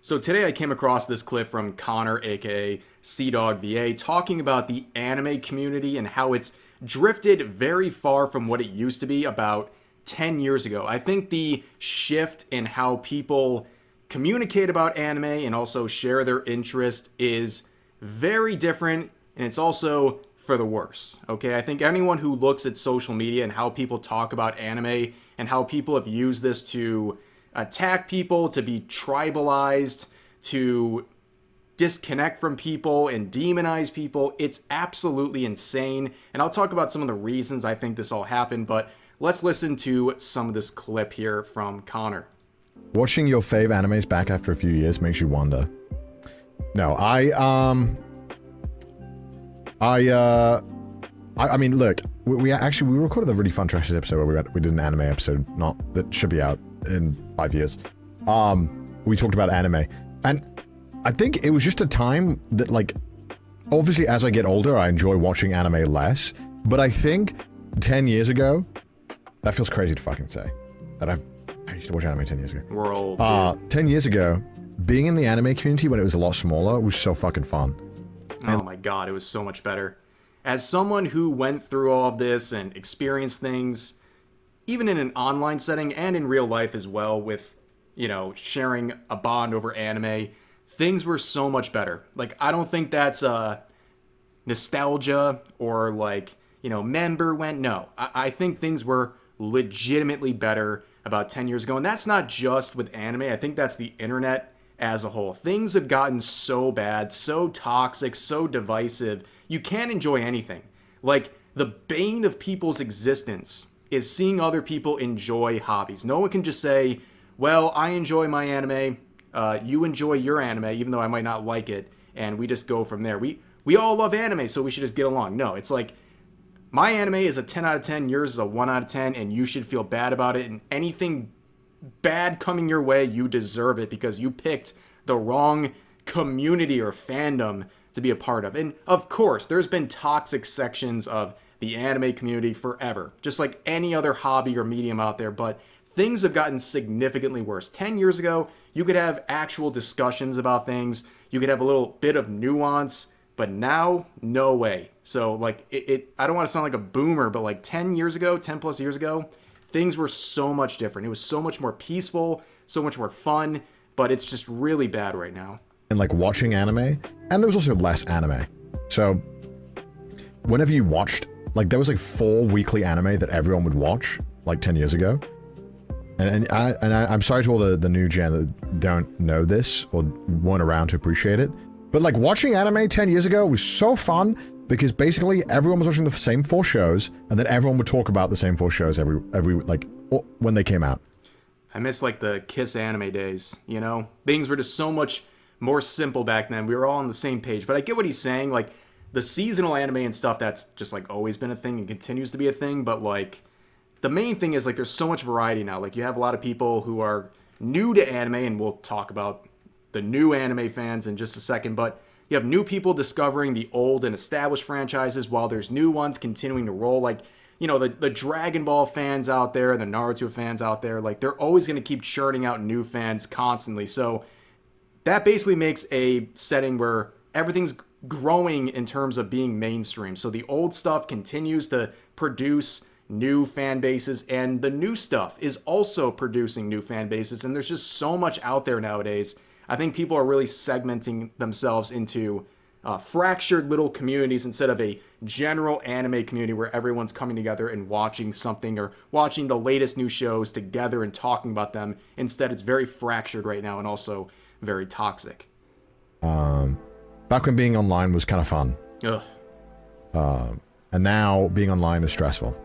So today I came across this clip from Connor, aka CDwgVA, talking about the anime community and how it's drifted very far from what it used to be about 10 years ago. I think the shift in how people communicate about anime and also share their interest is very different, and it's also for the worse. Okay, I think anyone who looks at social media and how people talk about anime and how people have used this to attack people, to be tribalized, to disconnect from people and demonize people. It's absolutely insane. And I'll talk about some of the reasons I think this all happened, but let's listen to some of this clip here from Connor. Watching your fave animes back after a few years makes you wonder. No, I mean, look, we recorded a really fun Trashes episode where we did an anime episode, that should be out in 5 years. We talked about anime, and I think it was just a time that, like, obviously as I get older, I enjoy watching anime less, but I think 10 years ago, that feels crazy to fucking say, that I used to watch anime 10 years ago. We're old. 10 years ago, being in the anime community when it was a lot smaller was so fucking fun. Oh my god, it was so much better. As someone who went through all of this and experienced things, even in an online setting and in real life as well, with, you know, sharing a bond over anime, things were so much better. Like, I don't think that's nostalgia or, like, you know, member went. No, I think things were legitimately better about 10 years ago. And that's not just with anime. I think that's the internet as a whole. Things have gotten so bad, so toxic, so divisive. You can't enjoy anything. Like, the bane of people's existence is seeing other people enjoy hobbies. No one can just say, well, I enjoy my anime, you enjoy your anime, even though I might not like it, and we just go from there. We all love anime, so we should just get along. No, it's like, my anime is a 10 out of 10, yours is a 1 out of 10, and you should feel bad about it, and anything bad coming your way, you deserve it because you picked the wrong community or fandom to be a part of. And of course, there's been toxic sections of the anime community forever, just like any other hobby or medium out there, but things have gotten significantly worse. 10 years ago, you could have actual discussions about things, you could have a little bit of nuance, but now, no way. So, like, I don't want to sound like a boomer, but like 10 years ago, 10 plus years ago, things were so much different. It was so much more peaceful, so much more fun, but it's just really bad right now. And like watching anime, and there was also less anime. So whenever you watched, like, there was like 4 weekly anime that everyone would watch like 10 years ago. And I'm sorry to all the new gen that don't know this or weren't around to appreciate it. But like watching anime 10 years ago was so fun because basically everyone was watching the same 4 shows, and then everyone would talk about the same 4 shows every like when they came out. I miss like the Kiss anime days, you know? Things were just so much more simple back then. We were all on the same page. But I get what he's saying, like the seasonal anime and stuff, that's just like always been a thing and continues to be a thing, but like the main thing is like there's so much variety now. Like you have a lot of people who are new to anime, and we'll talk about the new anime fans in just a second, but you have new people discovering the old and established franchises while there's new ones continuing to roll. Like, you know, the Dragon Ball fans out there, the Naruto fans out there, like they're always going to keep churning out new fans constantly. So that basically makes a setting where everything's growing in terms of being mainstream. So the old stuff continues to produce new fan bases, and the new stuff is also producing new fan bases. And there's just so much out there nowadays. I think people are really segmenting themselves into fractured little communities instead of a general anime community where everyone's coming together and watching something or watching the latest new shows together and talking about them. Instead, it's very fractured right now and also very toxic. Back when being online was kind of fun. Ugh. And now being online is stressful.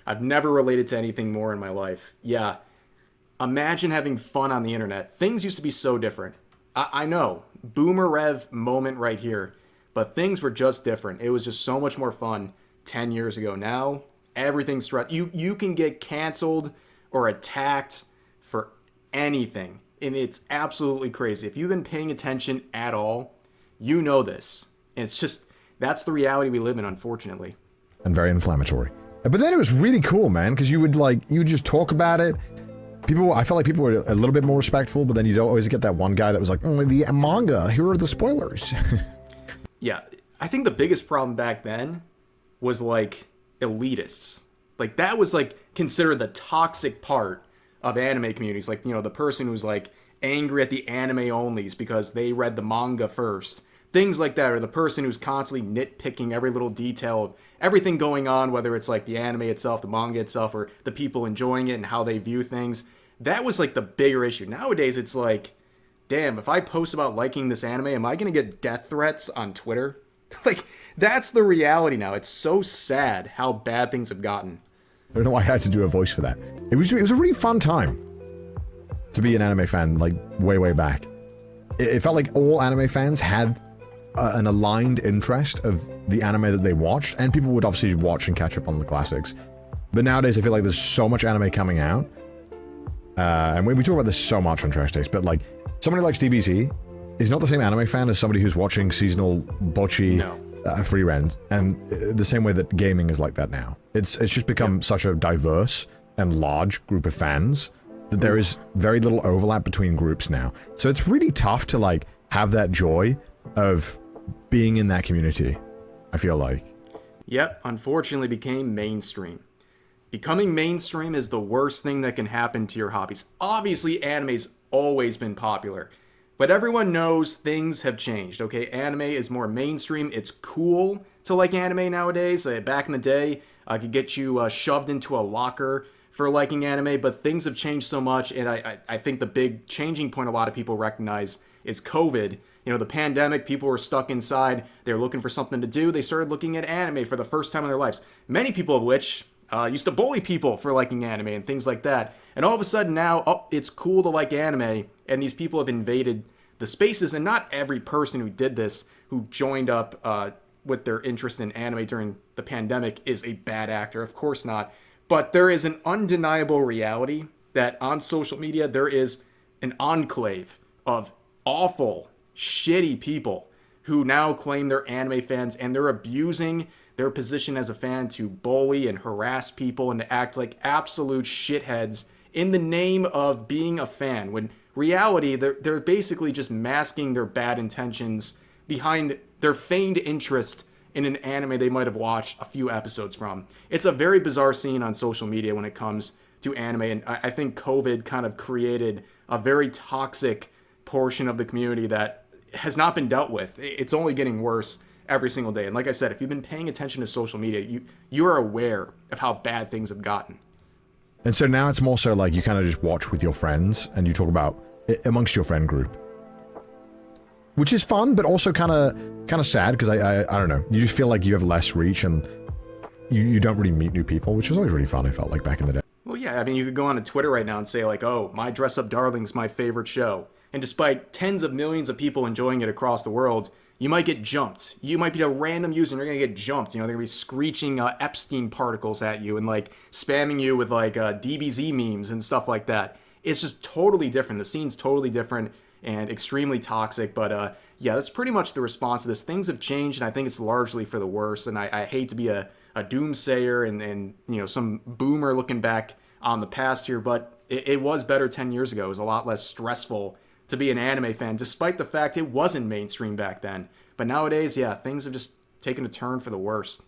I've never related to anything more in my life. Yeah. Imagine having fun on the internet. Things used to be so different. I know, boomer rev moment right here, but things were just different. It was just so much more fun 10 years ago. Now, everything's stressed. You can get canceled or attacked for anything, and it's absolutely crazy. If you've been paying attention at all, you know this. And it's just, that's the reality we live in, unfortunately. And very inflammatory. But then it was really cool, man, because you would just talk about it. I felt like people were a little bit more respectful, but then you don't always get that one guy that was like, the manga, here are the spoilers. Yeah, I think the biggest problem back then was like elitists. Like that was like considered the toxic part of anime communities. Like, the person who's like angry at the anime onlys because they read the manga first. Things like that, or the person who's constantly nitpicking every little detail of everything going on, whether it's like the anime itself, the manga itself, or the people enjoying it and how they view things. That was like the bigger issue. Nowadays, it's like, damn, if I post about liking this anime, am I going to get death threats on Twitter? Like, that's the reality now. It's so sad how bad things have gotten. I don't know why I had to do a voice for that. It was a really fun time to be an anime fan, like, way back. It felt like all anime fans had an aligned interest of the anime that they watched, and people would obviously watch and catch up on the classics. But nowadays, I feel like there's so much anime coming out, and we talk about this so much on Trash Taste, but, like, somebody who likes DBZ is not the same anime fan as somebody who's watching seasonal bocce free rent, and the same way that gaming is like that now. It's just become such a diverse and large group of fans that there is very little overlap between groups now. So it's really tough to like have that joy of being in that community, I feel like. Yep, unfortunately became mainstream. Becoming mainstream is the worst thing that can happen to your hobbies. Obviously, anime's always been popular, but everyone knows things have changed, okay? Anime is more mainstream. It's cool to like anime nowadays. Back in the day, I could get you shoved into a locker for liking anime, but things have changed so much, and I think the big changing point a lot of people recognize is COVID. The pandemic, people were stuck inside. They were looking for something to do. They started looking at anime for the first time in their lives. Many people of which used to bully people for liking anime and things like that. And all of a sudden now, it's cool to like anime, and these people have invaded the spaces. And not every person who did this, who joined up with their interest in anime during the pandemic, is a bad actor. Of course not. But there is an undeniable reality that on social media, there is an enclave of awful, shitty people who now claim they're anime fans, and they're abusing their position as a fan to bully and harass people and to act like absolute shitheads in the name of being a fan, when reality, they're basically just masking their bad intentions behind their feigned interest in an anime they might have watched a few episodes from. It's a very bizarre scene on social media when it comes to anime, and I think COVID kind of created a very toxic portion of the community that has not been dealt with. It's only getting worse every single day. And like I said, if you've been paying attention to social media, you are aware of how bad things have gotten. And so now it's more so like you kind of just watch with your friends and you talk about it amongst your friend group, which is fun, but also kind of sad because I don't know, you just feel like you have less reach and you don't really meet new people, which was always really fun. I felt like back in the day. Well, yeah, I mean, you could go on to Twitter right now and say like, oh, My Dress Up Darling's my favorite show. And despite tens of millions of people enjoying it across the world, you might get jumped. You might be a random user and you're going to get jumped. They're going to be screeching Epstein particles at you and like spamming you with like DBZ memes and stuff like that. It's just totally different. The scene's totally different and extremely toxic. But yeah, that's pretty much the response to this. Things have changed, and I think it's largely for the worse. And I hate to be a doomsayer and some boomer looking back on the past here, but it was better 10 years ago. It was a lot less stressful to be an anime fan, despite the fact it wasn't mainstream back then. But nowadays, yeah, things have just taken a turn for the worst.